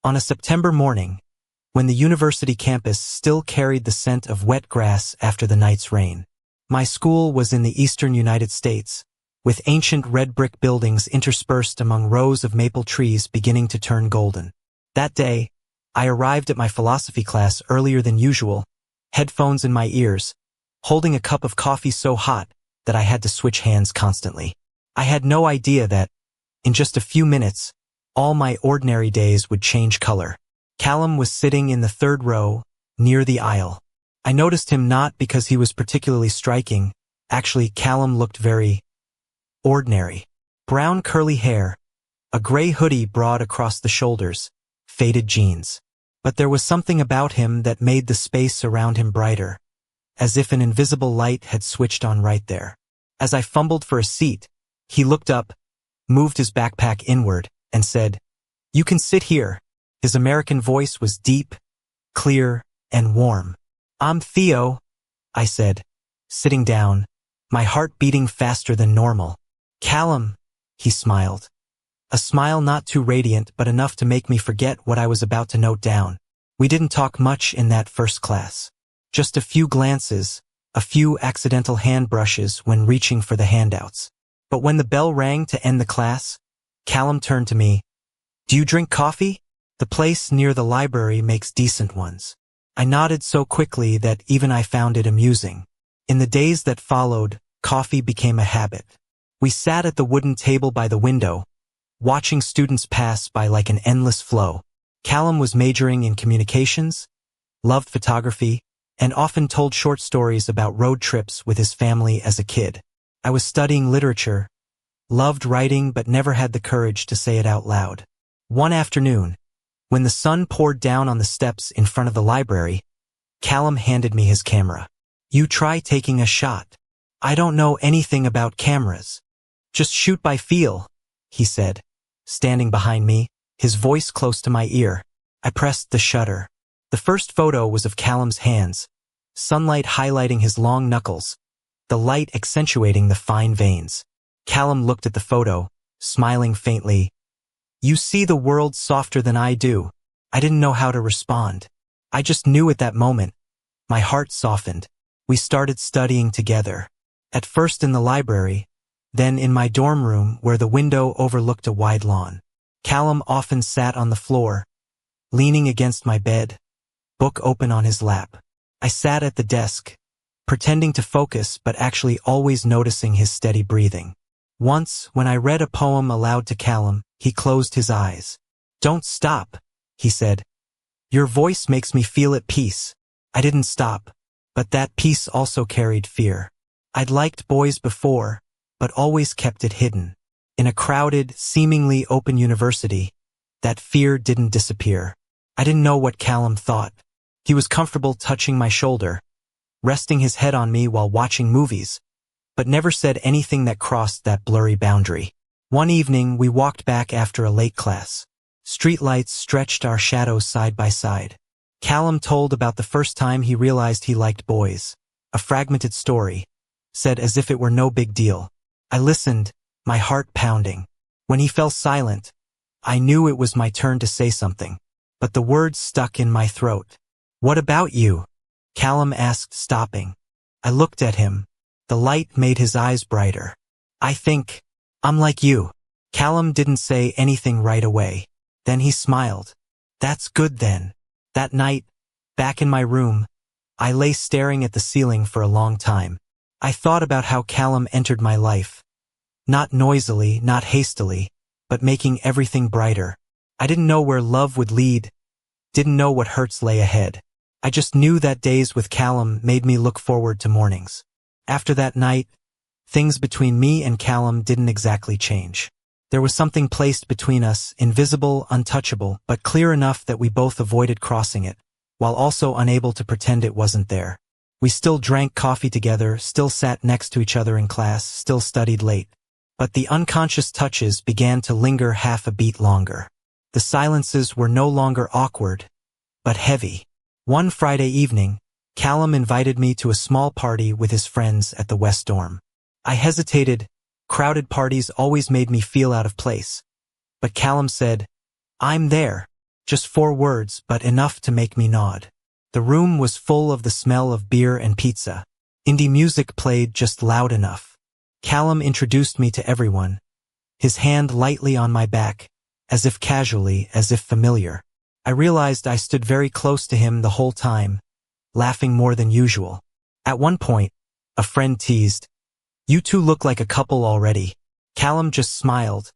On a September morning, when the university campus still carried the scent of wet grass after the night's rain. My school was in the eastern United States, with ancient red brick buildings interspersed among rows of maple trees beginning to turn golden. That day, I arrived at my philosophy class earlier than usual, headphones in my ears, holding a cup of coffee so hot that I had to switch hands constantly. I had no idea that, in just a few minutes, all my ordinary days would change color. Callum was sitting in the third row, near the aisle. I noticed him not because he was particularly striking. Actually, Callum looked very ordinary. Brown curly hair, a gray hoodie broad across the shoulders, faded jeans. But there was something about him that made the space around him brighter, as if an invisible light had switched on right there. As I fumbled for a seat, he looked up, moved his backpack inward, and said, "You can sit here." His American voice was deep, clear, and warm. "I'm Theo," I said, sitting down, my heart beating faster than normal. "Callum," he smiled. A smile not too radiant but enough to make me forget what I was about to note down. We didn't talk much in that first class. Just a few glances, a few accidental hand brushes when reaching for the handouts. But when the bell rang to end the class, Callum turned to me. "Do you drink coffee? The place near the library makes decent ones." I nodded so quickly that even I found it amusing. In the days that followed, coffee became a habit. We sat at the wooden table by the window, watching students pass by like an endless flow. Callum was majoring in communications, loved photography, and often told short stories about road trips with his family as a kid. I was studying literature, loved writing but never had the courage to say it out loud. One afternoon, when the sun poured down on the steps in front of the library, Callum handed me his camera. "You try taking a shot. I don't know anything about cameras. Just shoot by feel," he said, standing behind me, his voice close to my ear. I pressed the shutter. The first photo was of Callum's hands, sunlight highlighting his long knuckles, the light accentuating the fine veins. Callum looked at the photo, smiling faintly. "You see the world softer than I do." I didn't know how to respond. I just knew at that moment. My heart softened. We started studying together. At first in the library, then in my dorm room where the window overlooked a wide lawn. Callum often sat on the floor, leaning against my bed, book open on his lap. I sat at the desk, pretending to focus but actually always noticing his steady breathing. Once, when I read a poem aloud to Callum, he closed his eyes. "Don't stop," he said. "Your voice makes me feel at peace." I didn't stop, but that peace also carried fear. I'd liked boys before, but always kept it hidden. In a crowded, seemingly open university, that fear didn't disappear. I didn't know what Callum thought. He was comfortable touching my shoulder, resting his head on me while watching movies, but never said anything that crossed that blurry boundary. One evening, we walked back after a late class. Streetlights stretched our shadows side by side. Callum told about the first time he realized he liked boys. A fragmented story, said as if it were no big deal. I listened, my heart pounding. When he fell silent, I knew it was my turn to say something, but the words stuck in my throat. "What about you?" Callum asked, stopping. I looked at him. The light made his eyes brighter. "I think I'm like you." Callum didn't say anything right away. Then he smiled. "That's good then." That night, back in my room, I lay staring at the ceiling for a long time. I thought about how Callum entered my life. Not noisily, not hastily, but making everything brighter. I didn't know where love would lead, didn't know what hurts lay ahead. I just knew that days with Callum made me look forward to mornings. After that night, things between me and Callum didn't exactly change. There was something placed between us, invisible, untouchable, but clear enough that we both avoided crossing it, while also unable to pretend it wasn't there. We still drank coffee together, still sat next to each other in class, still studied late. But the unconscious touches began to linger half a beat longer. The silences were no longer awkward, but heavy. One Friday evening, Callum invited me to a small party with his friends at the West Dorm. I hesitated. Crowded parties always made me feel out of place. But Callum said, "I'm there." Just 4 words, but enough to make me nod. The room was full of the smell of beer and pizza. Indie music played just loud enough. Callum introduced me to everyone, his hand lightly on my back, as if casually, as if familiar. I realized I stood very close to him the whole time, laughing more than usual. At one point, a friend teased, "You two look like a couple already." Callum just smiled,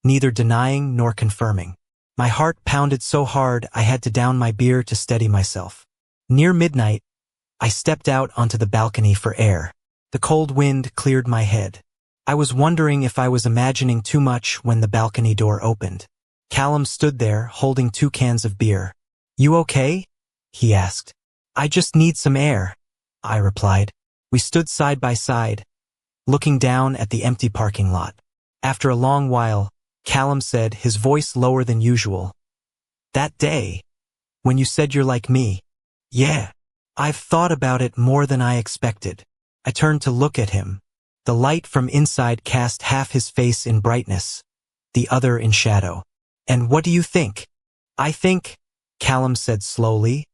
neither denying nor confirming. My heart pounded so hard I had to down my beer to steady myself. Near midnight, I stepped out onto the balcony for air. The cold wind cleared my head. I was wondering if I was imagining too much when the balcony door opened. Callum stood there, holding 2 cans of beer. "You okay?" he asked. "I just need some air," I replied. We stood side by side, looking down at the empty parking lot. After a long while, Callum said, his voice lower than usual, "That day, when you said you're like me, yeah, I've thought about it more than I expected." I turned to look at him. The light from inside cast half his face in brightness, the other in shadow. "And what do you think?" "I think," Callum said slowly,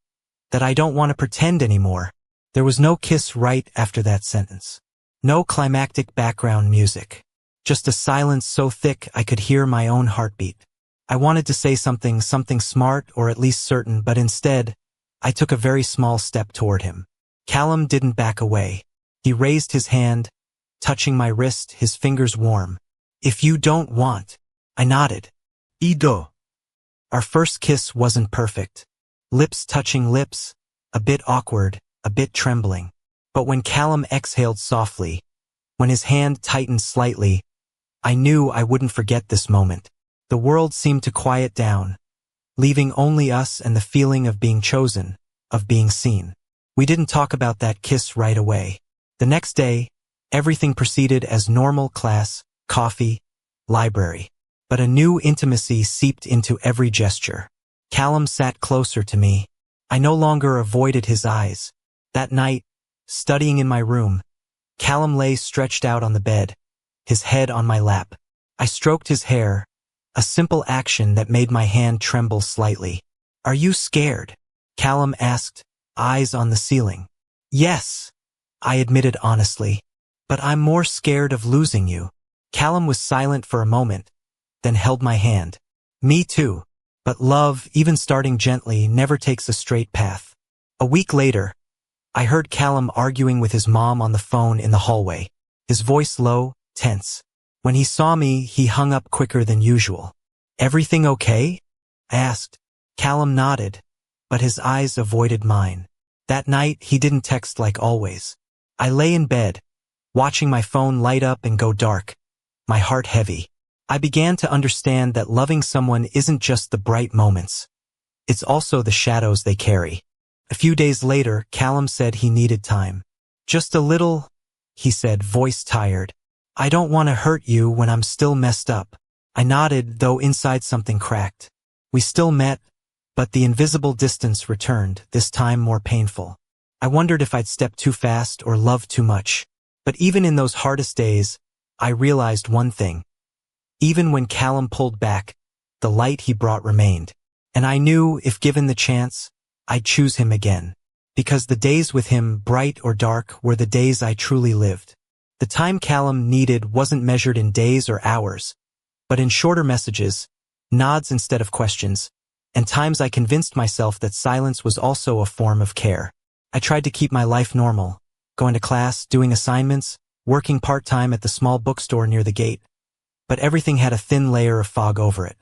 "that I don't want to pretend anymore." There was no kiss right after that sentence. No climactic background music. Just a silence so thick I could hear my own heartbeat. I wanted to say something smart or at least certain, but instead, I took a very small step toward him. Callum didn't back away. He raised his hand, touching my wrist, his fingers warm. "If you don't want," I nodded. "Ido." Our first kiss wasn't perfect. Lips touching lips, a bit awkward, a bit trembling. But when Callum exhaled softly, when his hand tightened slightly, I knew I wouldn't forget this moment. The world seemed to quiet down, leaving only us and the feeling of being chosen, of being seen. We didn't talk about that kiss right away. The next day, everything proceeded as normal: class, coffee, library. But a new intimacy seeped into every gesture. Callum sat closer to me. I no longer avoided his eyes. That night, studying in my room, Callum lay stretched out on the bed, his head on my lap. I stroked his hair, a simple action that made my hand tremble slightly. "Are you scared?" Callum asked, eyes on the ceiling. "Yes," I admitted honestly, "but I'm more scared of losing you." Callum was silent for a moment, then held my hand. "Me too. But love, even starting gently, never takes a straight path." A week later, I heard Callum arguing with his mom on the phone in the hallway, his voice low, tense. When he saw me, he hung up quicker than usual. "Everything okay?" I asked. Callum nodded, but his eyes avoided mine. That night, he didn't text like always. I lay in bed, watching my phone light up and go dark, my heart heavy. I began to understand that loving someone isn't just the bright moments. It's also the shadows they carry. A few days later, Callum said he needed time. "Just a little," he said, voice tired. "I don't want to hurt you when I'm still messed up." I nodded, though inside something cracked. We still met, but the invisible distance returned, this time more painful. I wondered if I'd stepped too fast or loved too much. But even in those hardest days, I realized one thing. Even when Callum pulled back, the light he brought remained. And I knew, if given the chance, I'd choose him again. Because the days with him, bright or dark, were the days I truly lived. The time Callum needed wasn't measured in days or hours, but in shorter messages, nods instead of questions, and times I convinced myself that silence was also a form of care. I tried to keep my life normal, going to class, doing assignments, working part-time at the small bookstore near the gate. But everything had a thin layer of fog over it,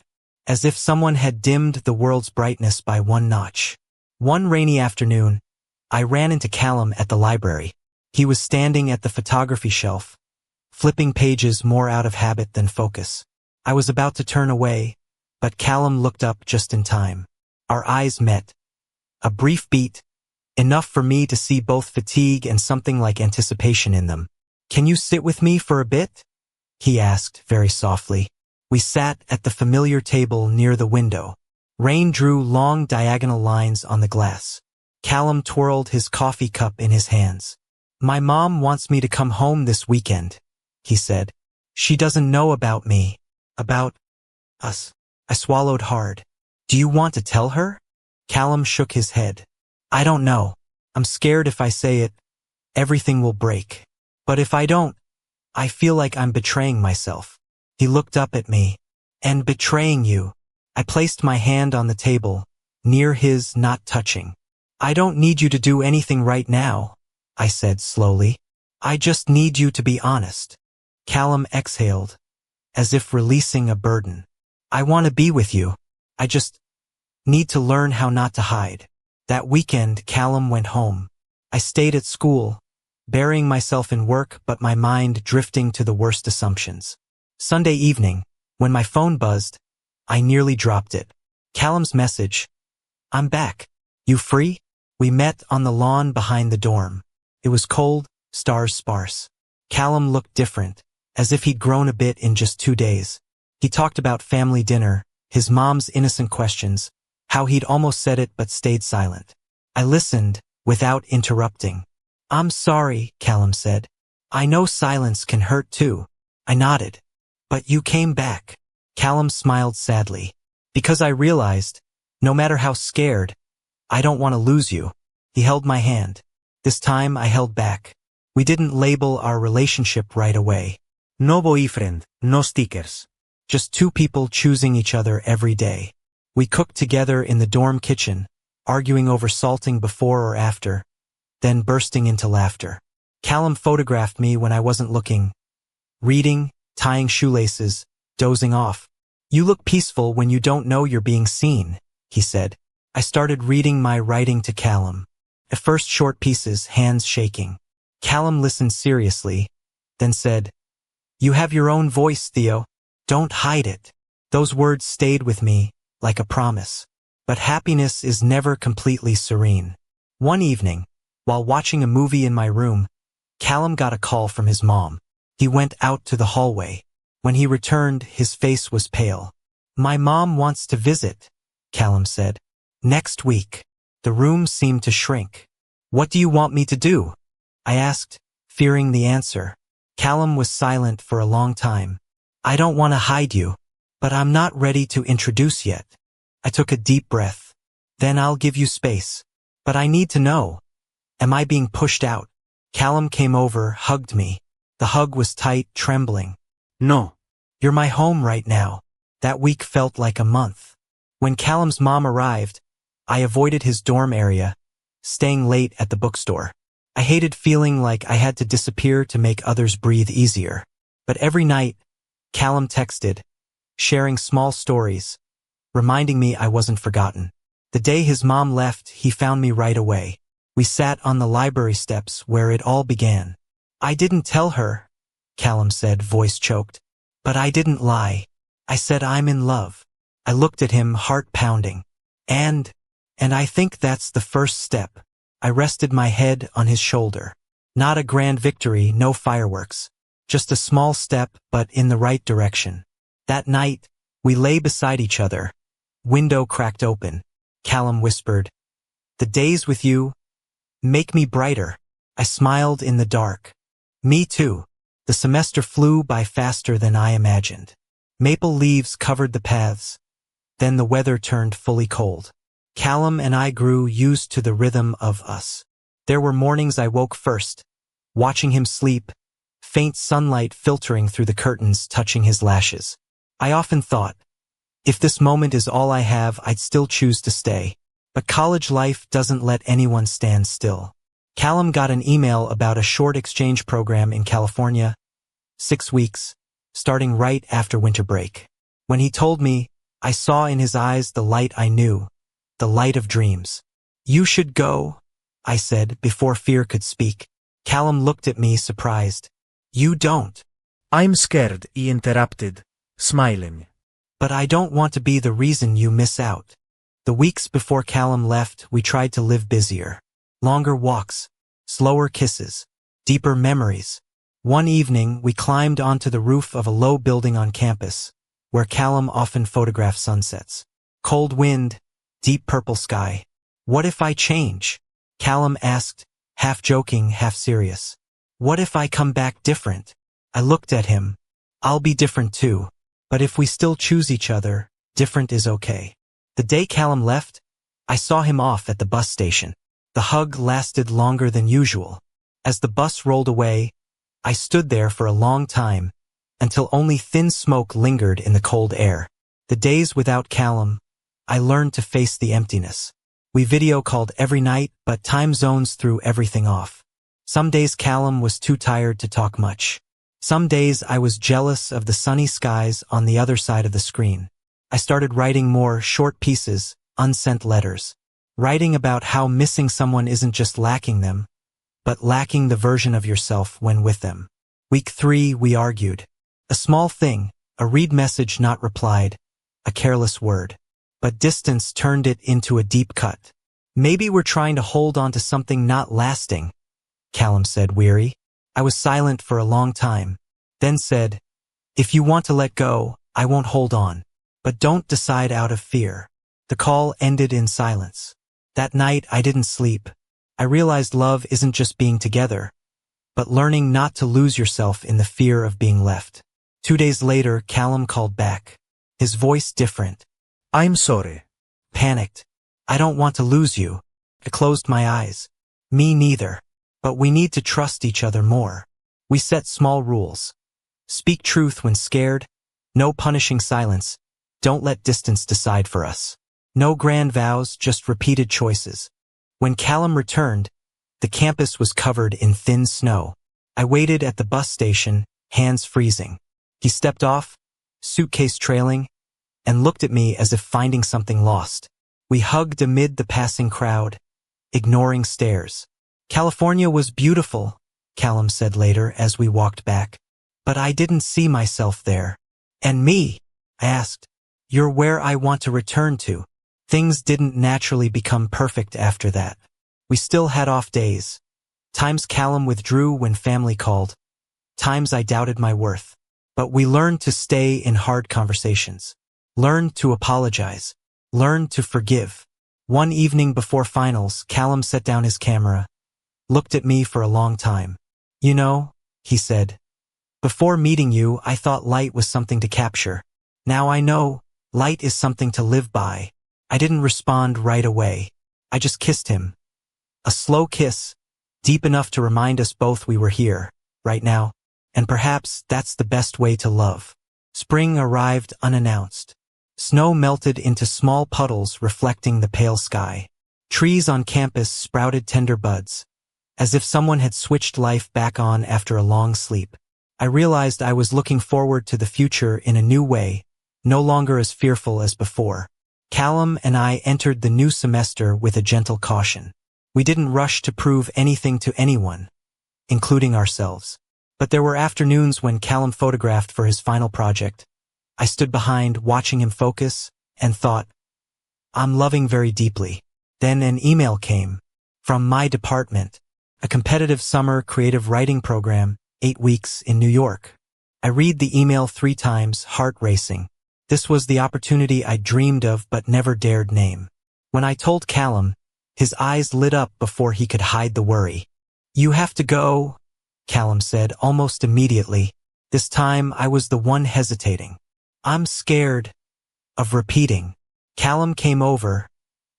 as if someone had dimmed the world's brightness by one notch. One rainy afternoon, I ran into Callum at the library. He was standing at the photography shelf, flipping pages more out of habit than focus. I was about to turn away, but Callum looked up just in time. Our eyes met. A brief beat, enough for me to see both fatigue and something like anticipation in them. "Can you sit with me for a bit?" he asked very softly. We sat at the familiar table near the window. Rain drew long diagonal lines on the glass. Callum twirled his coffee cup in his hands. "My mom wants me to come home this weekend," he said. "She doesn't know about me, about us." I swallowed hard. Do you want to tell her? Callum shook his head. I don't know. I'm scared if I say it, everything will break. But if I don't, I feel like I'm betraying myself. He looked up at me. And betraying you. I placed my hand on the table, near his, not touching. I don't need you to do anything right now, I said slowly. I just need you to be honest. Callum exhaled, as if releasing a burden. I want to be with you. I just need to learn how not to hide. That weekend, Callum went home. I stayed at school, burying myself in work but my mind drifting to the worst assumptions. Sunday evening, when my phone buzzed, I nearly dropped it. Callum's message. I'm back. You free? We met on the lawn behind the dorm. It was cold, stars sparse. Callum looked different, as if he'd grown a bit in just 2 days. He talked about family dinner, his mom's innocent questions, how he'd almost said it but stayed silent. I listened, without interrupting. I'm sorry, Callum said. I know silence can hurt too. I nodded. But you came back. Callum smiled sadly. Because I realized, no matter how scared, I don't want to lose you. He held my hand. This time I held back. We didn't label our relationship right away. No boyfriend, no stickers. Just two people choosing each other every day. We cooked together in the dorm kitchen, arguing over salting before or after, then bursting into laughter. Callum photographed me when I wasn't looking, reading, tying shoelaces, dozing off. You look peaceful when you don't know you're being seen, he said. I started reading my writing to Callum. At first short pieces, hands shaking. Callum listened seriously, then said, You have your own voice, Theo. Don't hide it. Those words stayed with me, like a promise. But happiness is never completely serene. One evening, while watching a movie in my room, Callum got a call from his mom. He went out to the hallway. When he returned, his face was pale. My mom wants to visit, Callum said. Next week. The room seemed to shrink. What do you want me to do? I asked, fearing the answer. Callum was silent for a long time. I don't want to hide you, but I'm not ready to introduce yet. I took a deep breath. Then I'll give you space. But I need to know. Am I being pushed out? Callum came over, hugged me. The hug was tight, trembling. No. You're my home right now. That week felt like a month. When Callum's mom arrived, I avoided his dorm area, staying late at the bookstore. I hated feeling like I had to disappear to make others breathe easier. But every night, Callum texted, sharing small stories, reminding me I wasn't forgotten. The day his mom left, he found me right away. We sat on the library steps where it all began. I didn't tell her, Callum said, voice choked. But I didn't lie. I said I'm in love. I looked at him, heart pounding. And I think that's the first step. I rested my head on his shoulder. Not a grand victory, no fireworks. Just a small step, but in the right direction. That night, we lay beside each other. Window cracked open. Callum whispered, The days with you make me brighter. I smiled in the dark. Me too. The semester flew by faster than I imagined. Maple leaves covered the paths. Then the weather turned fully cold. Callum and I grew used to the rhythm of us. There were mornings I woke first, watching him sleep, faint sunlight filtering through the curtains touching his lashes. I often thought, if this moment is all I have, I'd still choose to stay. But college life doesn't let anyone stand still. Callum got an email about a short exchange program in California, 6 weeks, starting right after winter break. When he told me, I saw in his eyes the light I knew, the light of dreams. You should go, I said before fear could speak. Callum looked at me surprised. You don't. I'm scared, he interrupted, smiling. But I don't want to be the reason you miss out. The weeks before Callum left, we tried to live busier. Longer walks, slower kisses, deeper memories. One evening, we climbed onto the roof of a low building on campus, where Callum often photographed sunsets. Cold wind, deep purple sky. What if I change? Callum asked, half joking, half serious. What if I come back different? I looked at him. I'll be different too. But if we still choose each other, different is okay. The day Callum left, I saw him off at the bus station. The hug lasted longer than usual. As the bus rolled away, I stood there for a long time, until only thin smoke lingered in the cold air. The days without Callum, I learned to face the emptiness. We video called every night, but time zones threw everything off. Some days Callum was too tired to talk much. Some days I was jealous of the sunny skies on the other side of the screen. I started writing more short pieces, unsent letters. Writing about how missing someone isn't just lacking them, but lacking the version of yourself when with them. Week 3, we argued. A small thing, a read message not replied, a careless word. But distance turned it into a deep cut. Maybe we're trying to hold on to something not lasting, Callum said, weary. I was silent for a long time, then said, if you want to let go, I won't hold on. But don't decide out of fear. The call ended in silence. That night I didn't sleep. I realized love isn't just being together, but learning not to lose yourself in the fear of being left. 2 days later, Callum called back. His voice different. I'm sorry. Panicked. I don't want to lose you. I closed my eyes. Me neither. But we need to trust each other more. We set small rules. Speak truth when scared. No punishing silence. Don't let distance decide for us. No grand vows, just repeated choices. When Callum returned, the campus was covered in thin snow. I waited at the bus station, hands freezing. He stepped off, suitcase trailing, and looked at me as if finding something lost. We hugged amid the passing crowd, ignoring stares. California was beautiful, Callum said later as we walked back. But I didn't see myself there. And me? I asked. You're where I want to return to. Things didn't naturally become perfect after that. We still had off days. Times Callum withdrew when family called. Times I doubted my worth. But we learned to stay in hard conversations. Learned to apologize. Learned to forgive. One evening before finals, Callum set down his camera, looked at me for a long time. You know, he said, before meeting you, I thought light was something to capture. Now I know, light is something to live by. I didn't respond right away. I just kissed him. A slow kiss, deep enough to remind us both we were here, right now, and perhaps that's the best way to love. Spring arrived unannounced. Snow melted into small puddles reflecting the pale sky. Trees on campus sprouted tender buds, as if someone had switched life back on after a long sleep. I realized I was looking forward to the future in a new way, no longer as fearful as before. Callum and I entered the new semester with a gentle caution. We didn't rush to prove anything to anyone, including ourselves. But there were afternoons when Callum photographed for his final project. I stood behind, watching him focus, and thought, I'm loving very deeply. Then an email came. From my department. A competitive summer creative writing program, 8 weeks in New York. I read the email 3 times, heart racing. This was the opportunity I dreamed of but never dared name. When I told Callum, his eyes lit up before he could hide the worry. You have to go, Callum said almost immediately. This time I was the one hesitating. I'm scared of repeating. Callum came over,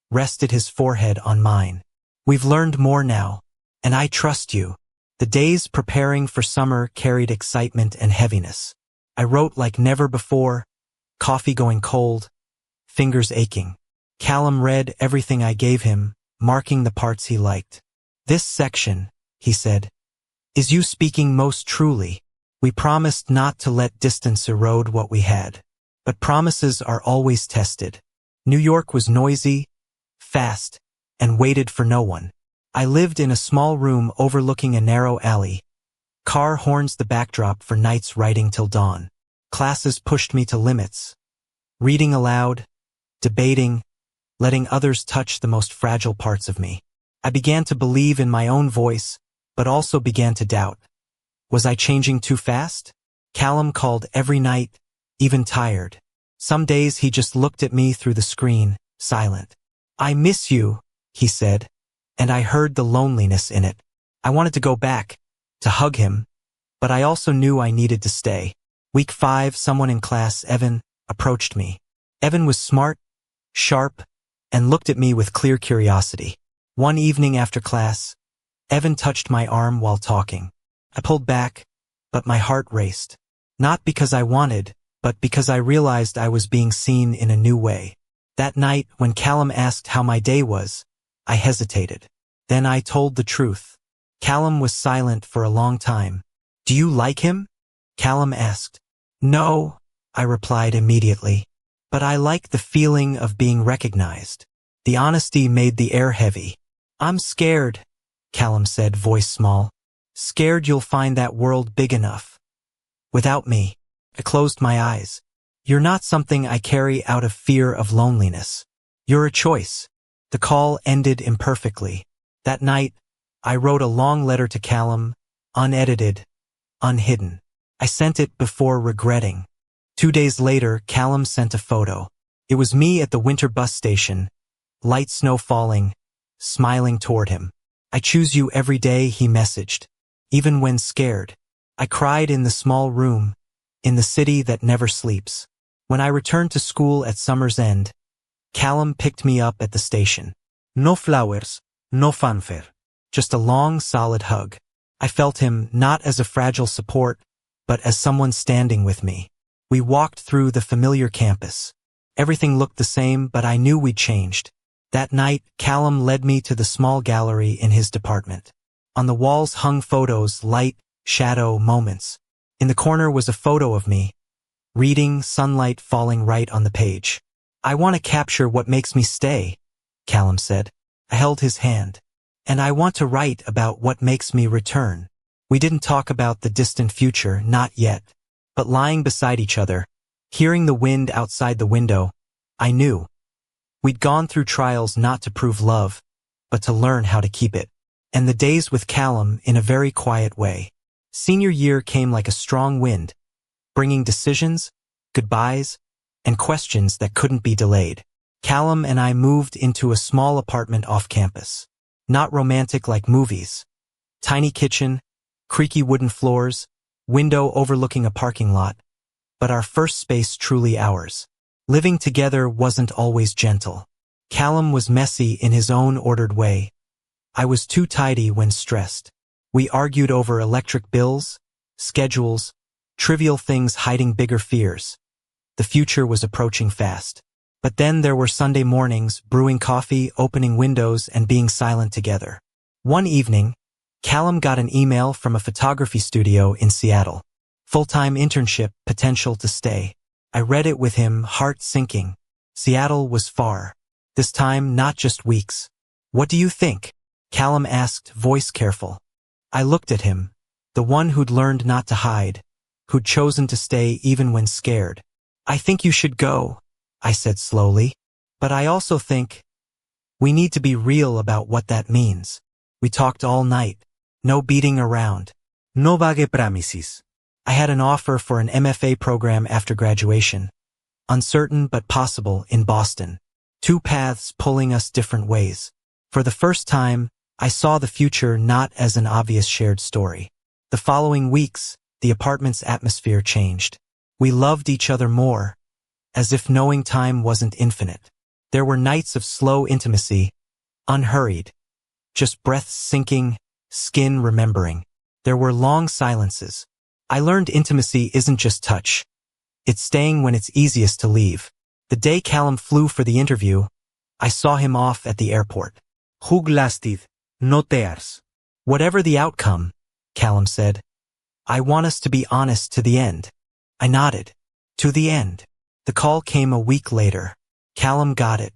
rested his forehead on mine. We've learned more now, and I trust you. The days preparing for summer carried excitement and heaviness. I wrote like never before, coffee going cold, fingers aching. Callum read everything I gave him, marking the parts he liked. This section, he said, is you speaking most truly. We promised not to let distance erode what we had. But promises are always tested. New York was noisy, fast, and waited for no one. I lived in a small room overlooking a narrow alley. Car horns the backdrop for nights writing till dawn. Classes pushed me to limits. Reading aloud, debating, letting others touch the most fragile parts of me. I began to believe in my own voice, but also began to doubt. Was I changing too fast? Callum called every night, even tired. Some days he just looked at me through the screen, silent. I miss you, he said, and I heard the loneliness in it. I wanted to go back, to hug him, but I also knew I needed to stay. Week 5, someone in class, Evan, approached me. Evan was smart, sharp, and looked at me with clear curiosity. One evening after class, Evan touched my arm while talking. I pulled back, but my heart raced. Not because I wanted, but because I realized I was being seen in a new way. That night, when Callum asked how my day was, I hesitated. Then I told the truth. Callum was silent for a long time. "Do you like him?" Callum asked. "No," I replied immediately. "But I like the feeling of being recognized." The honesty made the air heavy. "I'm scared," Callum said, voice small. "Scared you'll find that world big enough without me." I closed my eyes. "You're not something I carry out of fear of loneliness. You're a choice." The call ended imperfectly. That night, I wrote a long letter to Callum, unedited, unhidden. I sent it before regretting. 2 days later, Callum sent a photo. It was me at the winter bus station, light snow falling, smiling toward him. "I choose you every day," he messaged, even when scared. I cried in the small room, in the city that never sleeps. When I returned to school at summer's end, Callum picked me up at the station. No flowers, no fanfare. Just a long, solid hug. I felt him not as a fragile support, but as someone standing with me. We walked through the familiar campus. Everything looked the same, but I knew we'd changed. That night, Callum led me to the small gallery in his department. On the walls hung photos, light, shadow, moments. In the corner was a photo of me, reading, sunlight falling right on the page. "I want to capture what makes me stay," Callum said. I held his hand. "And I want to write about what makes me return." We didn't talk about the distant future, not yet. But lying beside each other, hearing the wind outside the window, I knew. We'd gone through trials not to prove love, but to learn how to keep it. And the days with Callum in a very quiet way. Senior year came like a strong wind, bringing decisions, goodbyes, and questions that couldn't be delayed. Callum and I moved into a small apartment off campus. Not romantic like movies. Tiny kitchen, creaky wooden floors, window overlooking a parking lot, but our first space truly ours. Living together wasn't always gentle. Callum was messy in his own ordered way. I was too tidy when stressed. We argued over electric bills, schedules, trivial things hiding bigger fears. The future was approaching fast. But then there were Sunday mornings, brewing coffee, opening windows, and being silent together. One evening, Callum got an email from a photography studio in Seattle. Full-time internship, potential to stay. I read it with him, heart sinking. Seattle was far. This time, not just weeks. "What do you think?" Callum asked, voice careful. I looked at him, the one who'd learned not to hide, who'd chosen to stay even when scared. "I think you should go," I said slowly. "But I also think we need to be real about what that means." We talked all night. No beating around. No vague promises. I had an offer for an MFA program after graduation. Uncertain but possible in Boston. 2 paths pulling us different ways. For the first time, I saw the future not as an obvious shared story. The following weeks, the apartment's atmosphere changed. We loved each other more, as if knowing time wasn't infinite. There were nights of slow intimacy, unhurried, just breaths sinking, skin remembering. There were long silences. I learned intimacy isn't just touch. It's staying when it's easiest to leave. The day Callum flew for the interview, I saw him off at the airport. "Hug lasted, no tears." "Whatever the outcome," Callum said, "I want us to be honest to the end." I nodded. To the end. The call came a week later. Callum got it.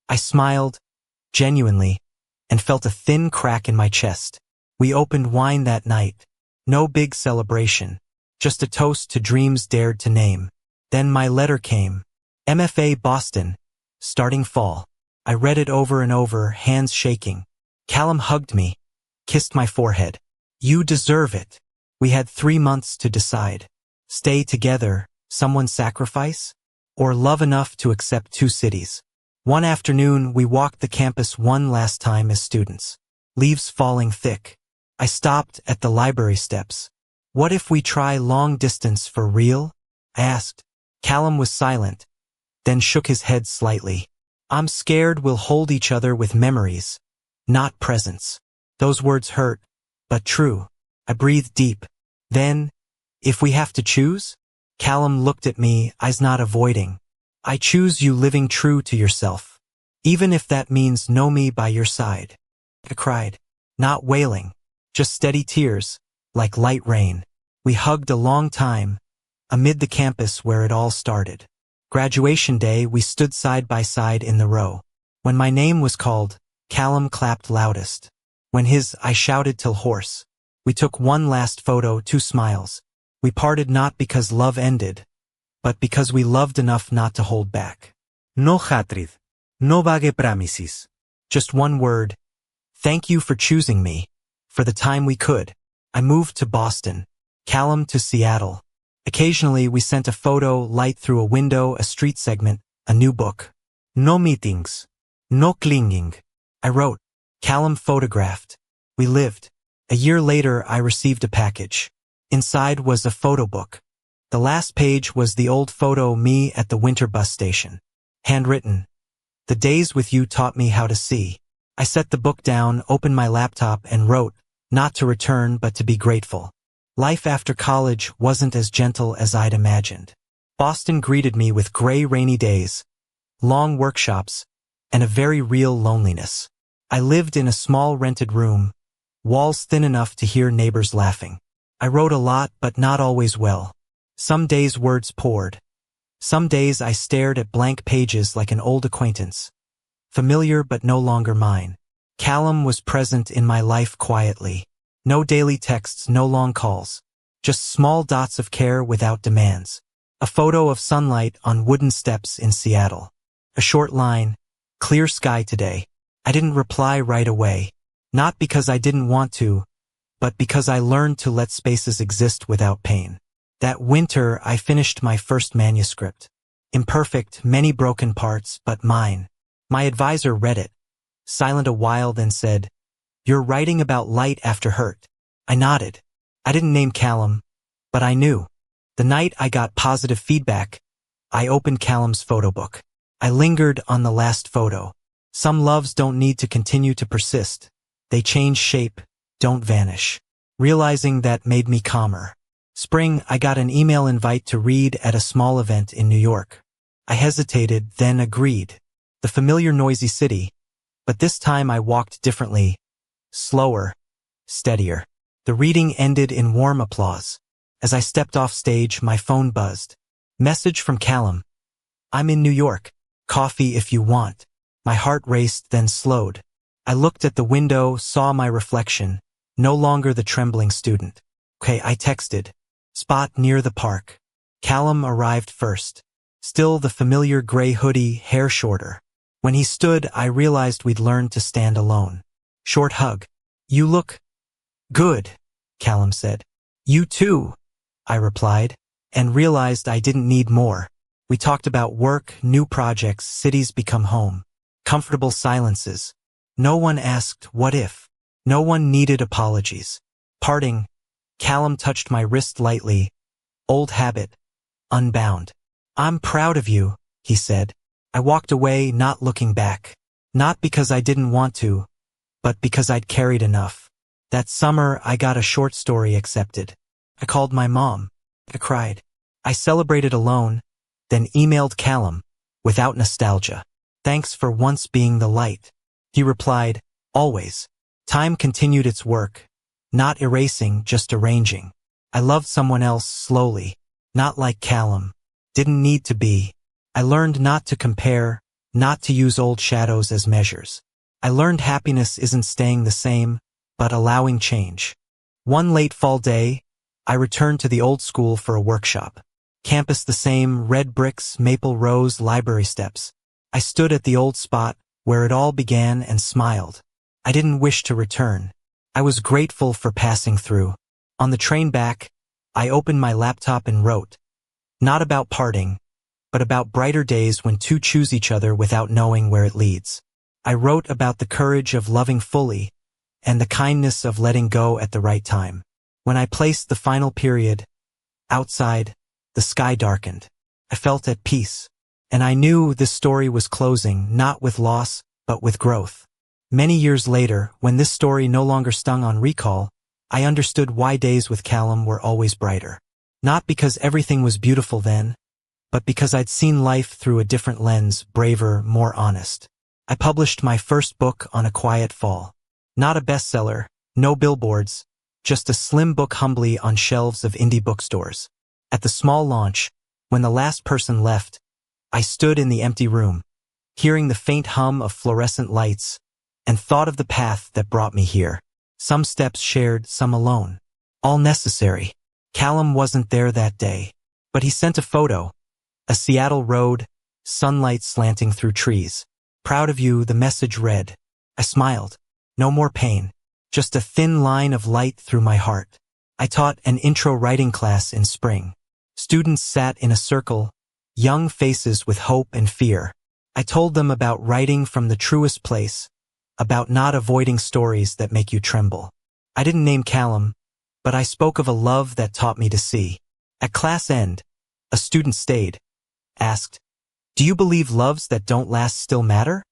I smiled, genuinely, and felt a thin crack in my chest. We opened wine that night. No big celebration. Just a toast to dreams dared to name. Then my letter came. MFA Boston. Starting fall. I read it over and over, hands shaking. Callum hugged me, kissed my forehead. "You deserve it." We had 3 months to decide. Stay together, someone sacrifice? Or love enough to accept 2 cities? One afternoon, we walked the campus one last time as students. Leaves falling thick. I stopped at the library steps. "What if we try long distance for real?" I asked. Callum was silent, then shook his head slightly. I'm scared we'll hold each other with memories, not presents. Those words hurt, but true. I breathed deep. Then, if we have to choose? Callum looked at me, eyes not avoiding. I choose you living true to yourself. Even if that means know me by your side. I cried. Not wailing. Just steady tears, like light rain. We hugged a long time, amid the campus where it all started. Graduation day, we stood side by side in the row. When my name was called, Callum clapped loudest. When his, I shouted till hoarse. We took one last photo, 2 smiles. We parted not because love ended, but because we loved enough not to hold back. No hatred. No vague promises. Just one word. Thank you for choosing me. For the time we could. I moved to Boston. Callum to Seattle. Occasionally we sent a photo, light through a window, a street segment, a new book. No meetings. No clinging. I wrote. Callum photographed. We lived. A year later I received a package. Inside was a photo book. The last page was the old photo, me at the winter bus station. Handwritten. The days with you taught me how to see. I set the book down, opened my laptop and wrote, not to return but to be grateful. Life after college wasn't as gentle as I'd imagined. Boston greeted me with gray rainy days, long workshops, and a very real loneliness. I lived in a small rented room, walls thin enough to hear neighbors laughing. I wrote a lot but not always well. Some days words poured. Some days I stared at blank pages like an old acquaintance. Familiar but no longer mine. Callum was present in my life quietly. No daily texts, no long calls. Just small dots of care without demands. A photo of sunlight on wooden steps in Seattle. A short line, clear sky today. I didn't reply right away. Not because I didn't want to, but because I learned to let spaces exist without pain. That winter I finished my first manuscript. Imperfect, many broken parts, but mine. My advisor read it, silent a while, then said, "You're writing about light after hurt." I nodded. I didn't name Callum, but I knew. The night I got positive feedback, I opened Callum's photo book. I lingered on the last photo. Some loves don't need to continue to persist. They change shape, don't vanish. Realizing that made me calmer. Spring, I got an email invite to read at a small event in New York. I hesitated, then agreed. The familiar noisy city, but this time I walked differently, slower, steadier. The reading ended in warm applause. As I stepped off stage, my phone buzzed. Message from Callum. "I'm in New York. Coffee if you want." My heart raced, then slowed. I looked at the window, saw my reflection, no longer the trembling student. "Okay," I texted. "Spot near the park." Callum arrived first. Still the familiar gray hoodie, hair shorter. When he stood, I realized we'd learned to stand alone. Short hug. "You look good," Callum said. "You too," I replied, and realized I didn't need more. We talked about work, new projects, cities become home. Comfortable silences. No one asked, what if? No one needed apologies. Parting, Callum touched my wrist lightly. Old habit. Unbound. "I'm proud of you," he said. I walked away, not looking back. Not because I didn't want to, but because I'd carried enough. That summer, I got a short story accepted. I called my mom. I cried. I celebrated alone, then emailed Callum, without nostalgia. "Thanks for once being the light." He replied, "Always." Time continued its work, not erasing, just arranging. I loved someone else slowly, not like Callum. Didn't need to be. I learned not to compare, not to use old shadows as measures. I learned happiness isn't staying the same, but allowing change. One late fall day, I returned to the old school for a workshop. Campus the same, red bricks, maple rows, library steps. I stood at the old spot, where it all began, and smiled. I didn't wish to return. I was grateful for passing through. On the train back, I opened my laptop and wrote. Not about parting, but about brighter days when two choose each other without knowing where it leads. I wrote about the courage of loving fully, and the kindness of letting go at the right time. When I placed the final period, outside, the sky darkened. I felt at peace. And I knew this story was closing, not with loss, but with growth. Many years later, when this story no longer stung on recall, I understood why days with Callum were always brighter. Not because everything was beautiful then, but because I'd seen life through a different lens, braver, more honest. I published my first book on a quiet fall. Not a bestseller, no billboards, just a slim book humbly on shelves of indie bookstores. At the small launch, when the last person left, I stood in the empty room, hearing the faint hum of fluorescent lights, and thought of the path that brought me here. Some steps shared, some alone. All necessary. Callum wasn't there that day, but he sent a photo. A Seattle road, sunlight slanting through trees. Proud of you, the message read. I smiled. No more pain. Just a thin line of light through my heart. I taught an intro writing class in spring. Students sat in a circle, young faces with hope and fear. I told them about writing from the truest place, about not avoiding stories that make you tremble. I didn't name Callum, but I spoke of a love that taught me to see. At class end, a student stayed, asked, "Do you believe loves that don't last still matter?"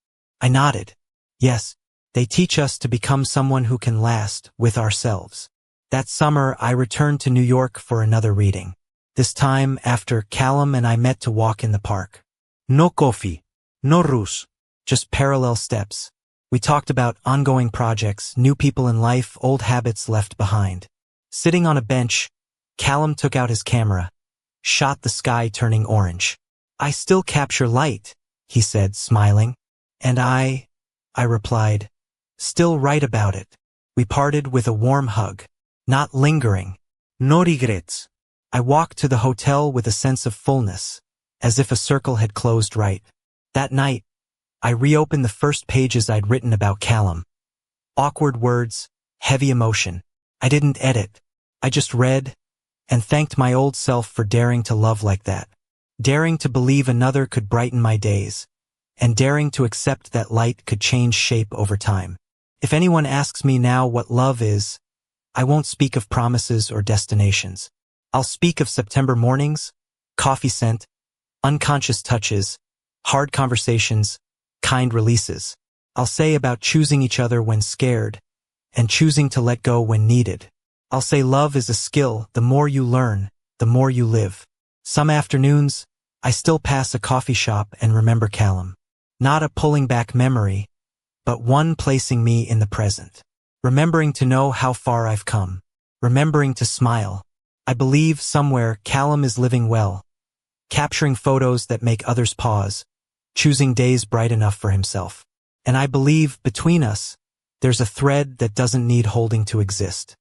I nodded. Yes, they teach us to become someone who can last with ourselves. That summer, I returned to New York for another reading. This time after Callum and I met to walk in the park. No coffee, no rush, just parallel steps. We talked about ongoing projects, new people in life, old habits left behind. Sitting on a bench, Callum took out his camera, shot the sky turning orange. "I still capture light," he said, smiling. "And I replied, "Still write about it." We parted with a warm hug. Not lingering. No regrets. I walked to the hotel with a sense of fullness, as if a circle had closed right. That night, I reopened the first pages I'd written about Callum. Awkward words, heavy emotion. I didn't edit. I just read and thanked my old self for daring to love like that. Daring to believe another could brighten my days, and daring to accept that light could change shape over time. If anyone asks me now what love is, I won't speak of promises or destinations. I'll speak of September mornings, coffee scent, unconscious touches, hard conversations, kind releases. I'll say about choosing each other when scared, and choosing to let go when needed. I'll say love is a skill. The more you learn, the more you live. Some afternoons, I still pass a coffee shop and remember Callum. Not a pulling back memory, but one placing me in the present. Remembering to know how far I've come. Remembering to smile. I believe somewhere Callum is living well, capturing photos that make others pause, choosing days bright enough for himself. And I believe between us, there's a thread that doesn't need holding to exist.